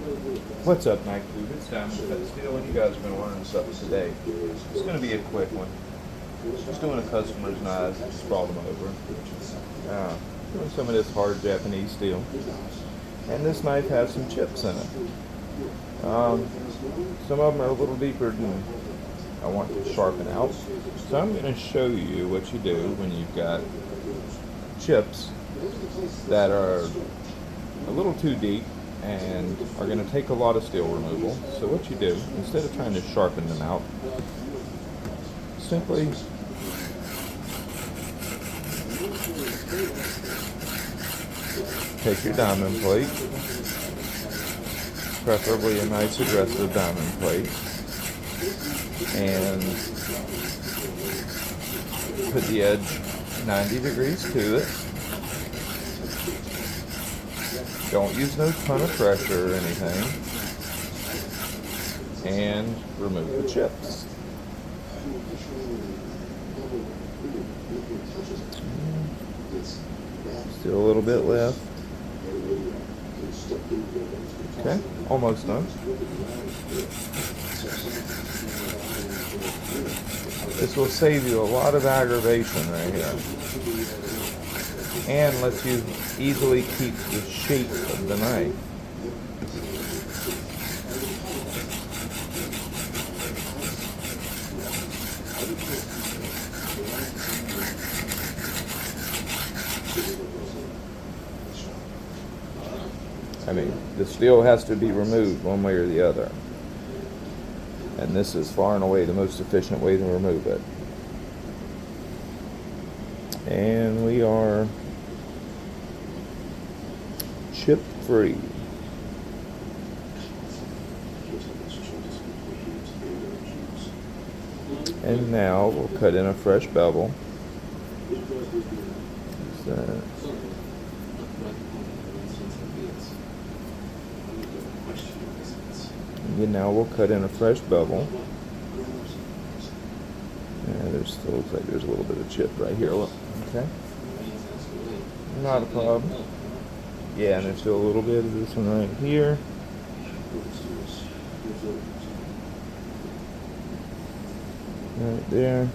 What's up, Night Tube? It's time to cut steel, and you guys are going to learn stuff today. It's going to be a quick one. Just doing a customer's knives, just brought them over. Doing some of this hard Japanese steel. And this knife has some chips in it. Some of them are a little deeper than I want to sharpen out. So I'm going to show you what you do when you've got chips that are a little too deep and are going to take a lot of steel removal. So what you do, instead of trying to sharpen them out, simply take your diamond plate, preferably a nice aggressive diamond plate, and put the edge 90 degrees to it. Don't use no ton of pressure or anything. And remove the chips. Still a little bit left. Okay, almost done. This will save you a lot of aggravation right here. And lets you easily keep the shape of the knife. I mean, the steel has to be removed one way or the other. And this is far and away the most efficient way to remove it. And we are chip free. And now we'll cut in a fresh bevel. And now we'll cut in a fresh bevel. Yeah, there still looks like there's a little bit of chip right here. Look. Okay. Not a problem. Yeah, and there's still a little bit of this one right here. Right there.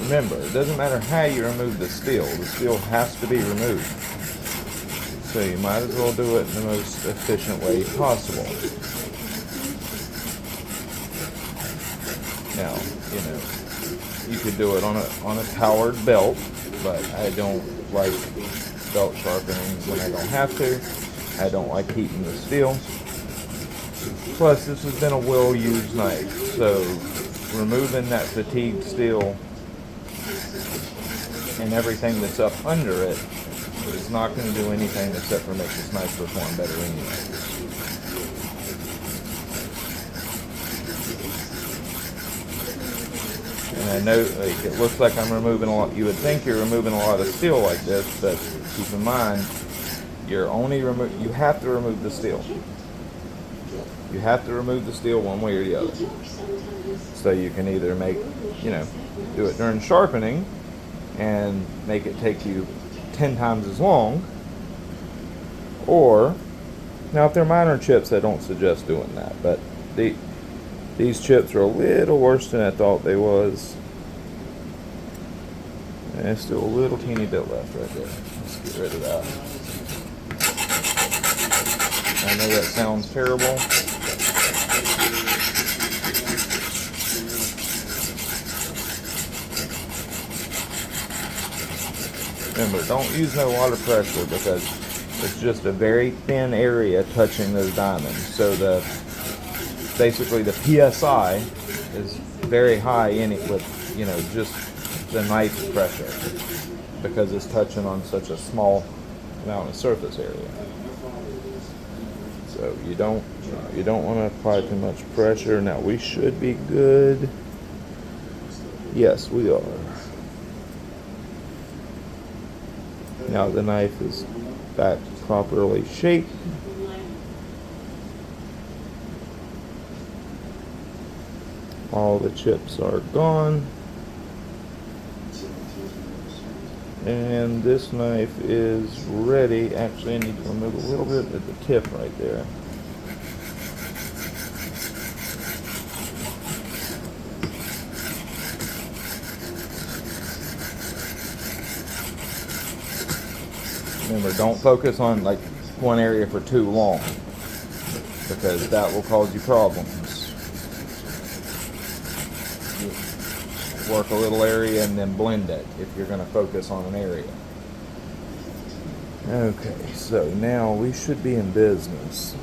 Remember, it doesn't matter how you remove the steel has to be removed. So you might as well do it in the most efficient way possible. Now, you could do it on a powered belt, but I don't like belt sharpening when I don't have to. I don't like heating the steel. Plus, this has been a well-used knife, so removing that fatigued steel and everything that's up under it is not going to do anything except for make this knife perform better anyway. And I know, like, it looks like I'm removing a lot. You would think you're removing a lot of steel like this, but keep in mind, you have to remove the steel. You have to remove the steel one way or the other. So you can either do it during sharpening and make it take you 10 times as long, or, now if they're minor chips, I don't suggest doing that, but these chips are a little worse than I thought they was. And there's still a little teeny bit left right there. Let's get rid of that. I know that sounds terrible. Remember, don't use no water pressure because it's just a very thin area touching those diamonds. So basically the PSI is very high in it with, just the knife pressure because it's touching on such a small amount of surface area. So you don't want to apply too much pressure. Now we should be good. Yes, we are. Now the knife is back properly shaped. All the chips are gone. And this knife is ready. Actually, I need to remove a little bit at the tip right there. Remember, don't focus on like one area for too long, because that will cause you problems. Work a little area and then blend it if you're going to focus on an area. Okay, so now we should be in business.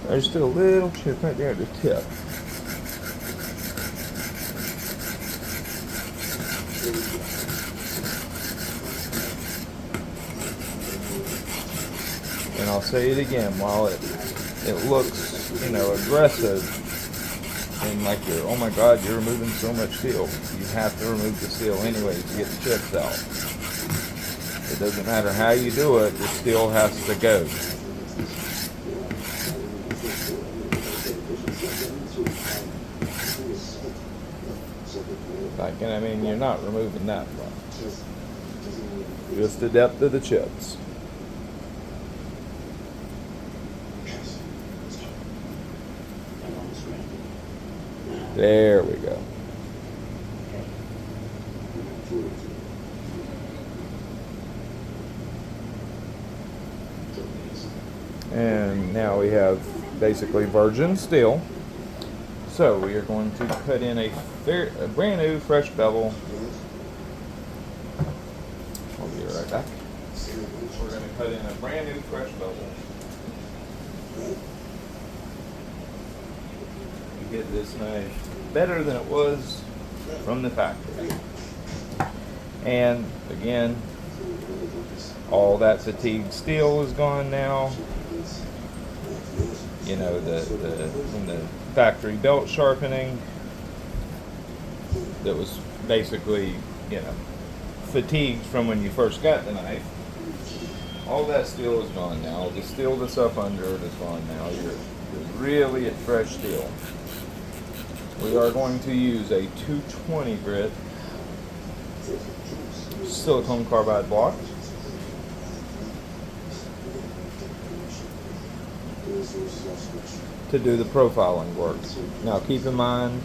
There's still a little chip right there at the tip. And I'll say it again, while it looks, aggressive, and like you're, oh my God, you're removing so much steel. You have to remove the steel anyway to get the chips out. It doesn't matter how you do it, the steel has to go. You're not removing that much. Just the depth of the chips. There we go. And now we have basically virgin steel. So we are going to cut in a brand new fresh bevel. I'll be right back. We're going to cut in a brand new fresh bevel. You get this knife better than it was from the factory. And again, all that fatigued steel is gone now. From the factory belt sharpening that was basically, fatigued from when you first got the knife. All that steel is gone now. The steel that's up under it is gone now. You're really at fresh steel. We are going to use a 220 grit silicone carbide block. To do the profiling work. Now keep in mind,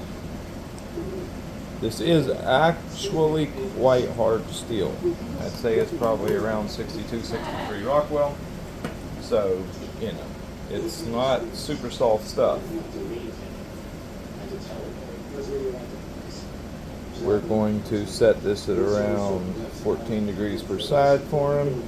this is actually quite hard steel. I'd say it's probably around 62, 63 Rockwell. So, it's not super soft stuff. We're going to set this at around 14 degrees per side for him.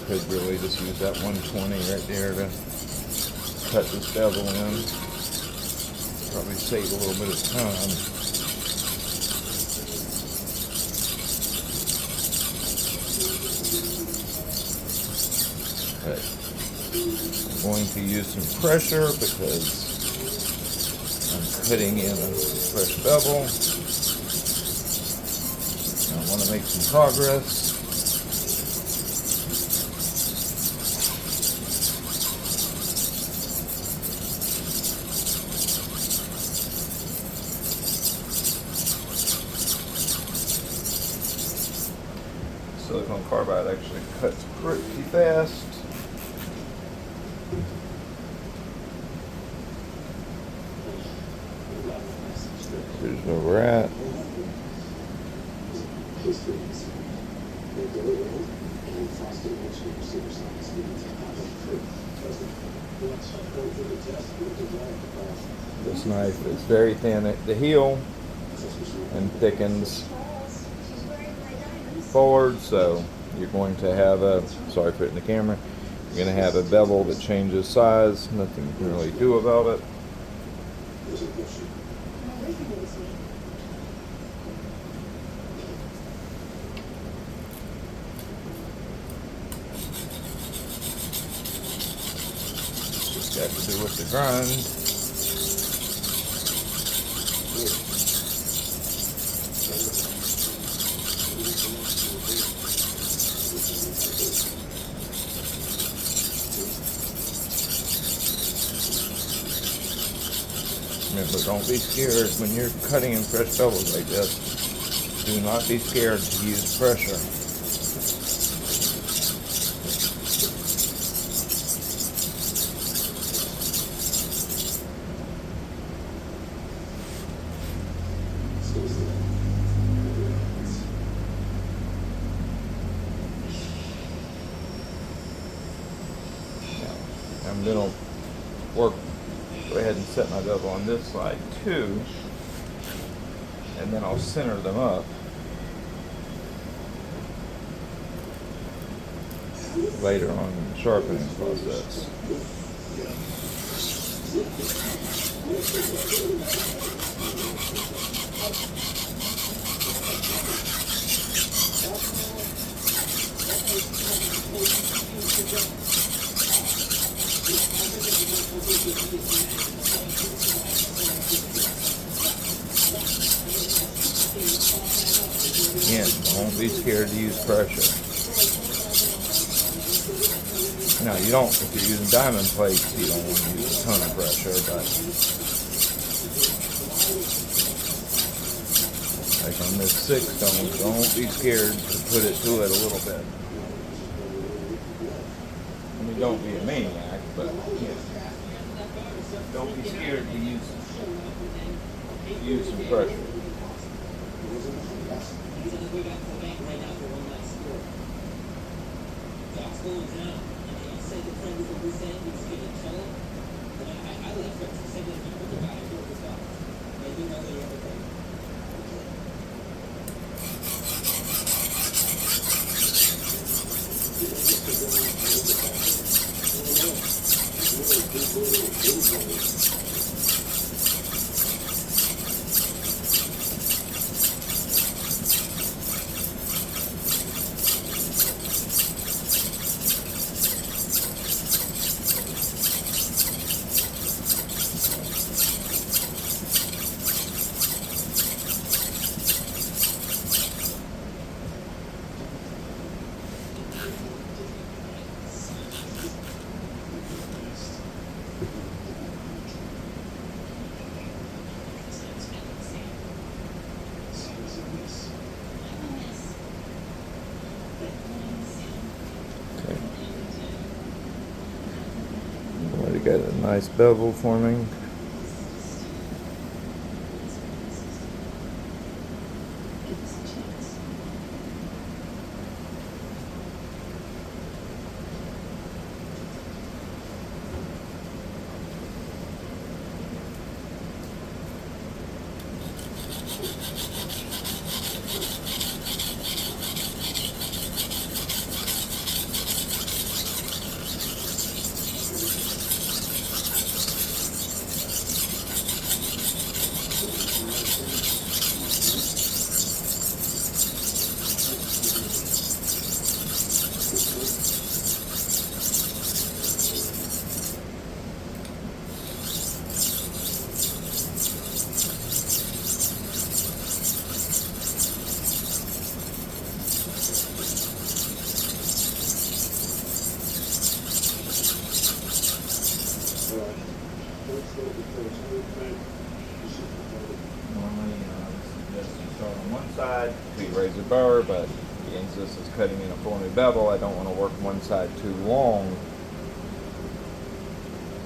Could really just use that 120 right there to cut this bevel in. Probably save a little bit of time. Okay. I'm going to use some pressure because I'm cutting in a fresh bevel. I want to make some progress. Silicone carbide actually cuts pretty fast. Here's where we're at. This knife is very thin at the heel and thickens forward, so you're going to have sorry for hitting the camera, you're going to have a bevel that changes size. Nothing you can really do about it. That to do with the grind. Remember, don't be scared when you're cutting in fresh bevels like this. Do not be scared to use pressure. Now, I'm going to go ahead and set my bevel on this side too, and then I'll center them up later on in the sharpening process. Again, don't be scared to use pressure. Now, you don't, if you're using diamond plates, you don't want to use a ton of pressure, but like on this 6-stone, don't be scared to put it to it a little bit. I mean, don't be a maniac, but yeah, don't be scared to use some pressure. Already got a nice bevel forming. Normally, I suggest you start on one side till you raise your burr, but since this is cutting in a full new bevel, I don't want to work one side too long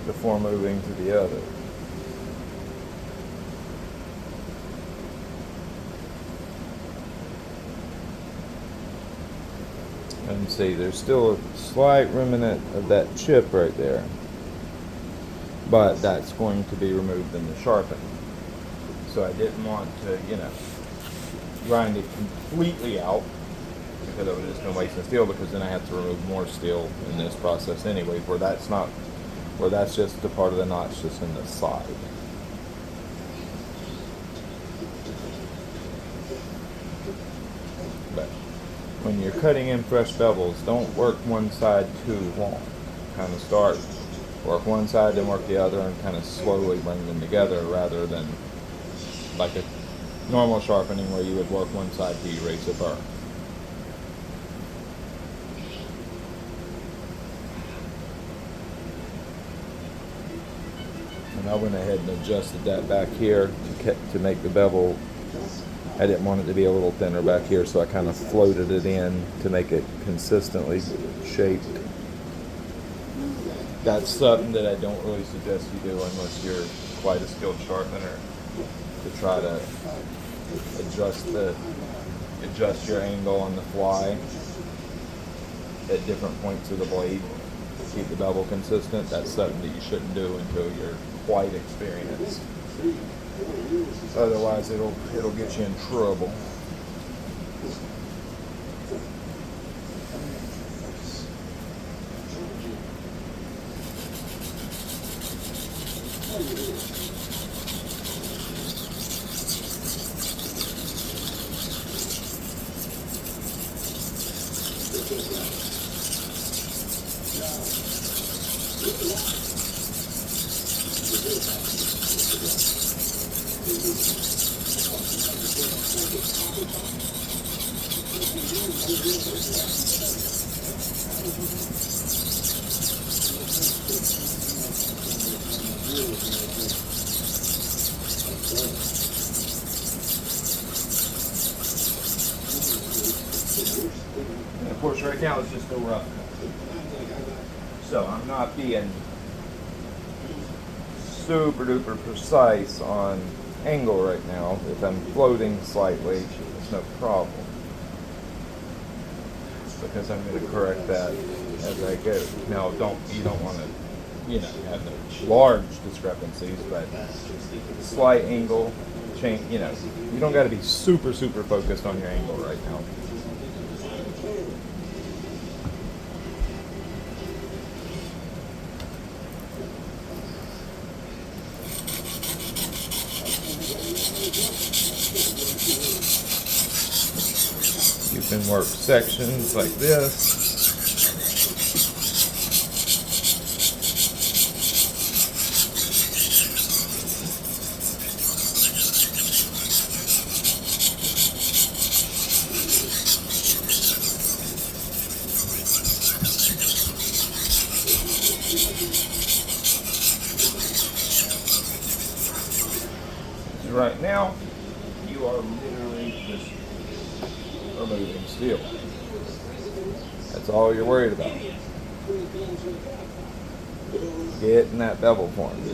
before moving to the other. And see, there's still a slight remnant of that chip right there, but that's going to be removed in the sharpening. So I didn't want to, grind it completely out, because I was just going to waste the steel, because then I have to remove more steel in this process anyway, where that's just the part of the notch just in the side. But when you're cutting in fresh bevels, don't work one side too long. Kind of start Work one side, then work the other, and kind of slowly bring them together rather than like a normal sharpening where you would work one side to erase a burr. And I went ahead and adjusted that back here to make the bevel. I didn't want it to be a little thinner back here, so I kind of floated it in to make it consistently shaped. That's something that I don't really suggest you do unless you're quite a skilled sharpener, to try to adjust your angle on the fly at different points of the blade to keep the bevel consistent. That's something that you shouldn't do until you're quite experienced. Otherwise, it'll get you in trouble. And of course, right now it's just a rough cut. So I'm not being super duper precise on angle right now. If I'm floating slightly, it's no problem, because I'm going to correct that as I go. Now, you don't want to, have no large discrepancies, but slight angle change. You don't got to be super focused on your angle right now. You can work sections like this. Right now, you are literally just removing steel. That's all you're worried about. Getting that bevel formed.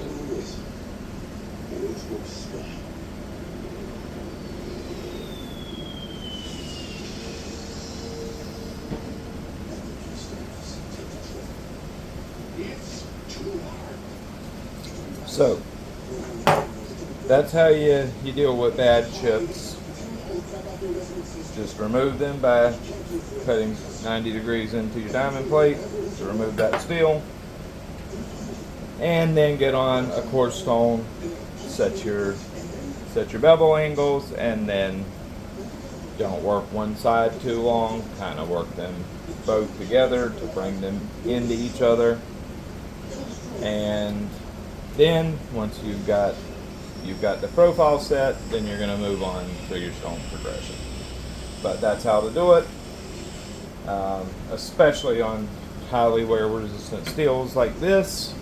So, that's how you deal with bad chips. Just remove them by cutting 90 degrees into your diamond plate to remove that steel. And then get on a quartz stone, set your bevel angles, and then don't work one side too long. Kind of work them both together to bring them into each other. And then once you've got the profile set, then you're going to move on to your stone progression. But that's how to do it, especially on highly wear resistant steels like this.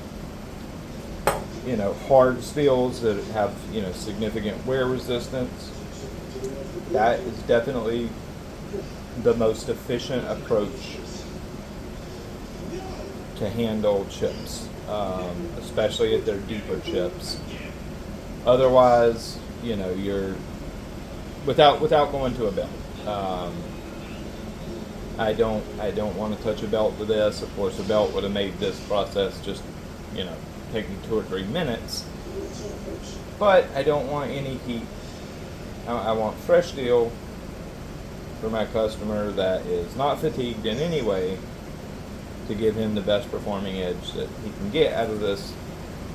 Hard steels that have significant wear resistance. That is definitely the most efficient approach to handle chips, especially if they're deeper chips. Otherwise, you're without going to a belt. I don't want to touch a belt with this. Of course, a belt would have made this process just taking 2 or 3 minutes. But I don't want any heat. I want fresh steel for my customer that is not fatigued in any way, to give him the best performing edge that he can get out of this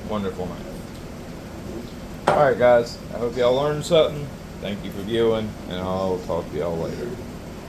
wonderful knife. Alright guys, I hope y'all learned something. Thank you for viewing, and I'll talk to y'all later.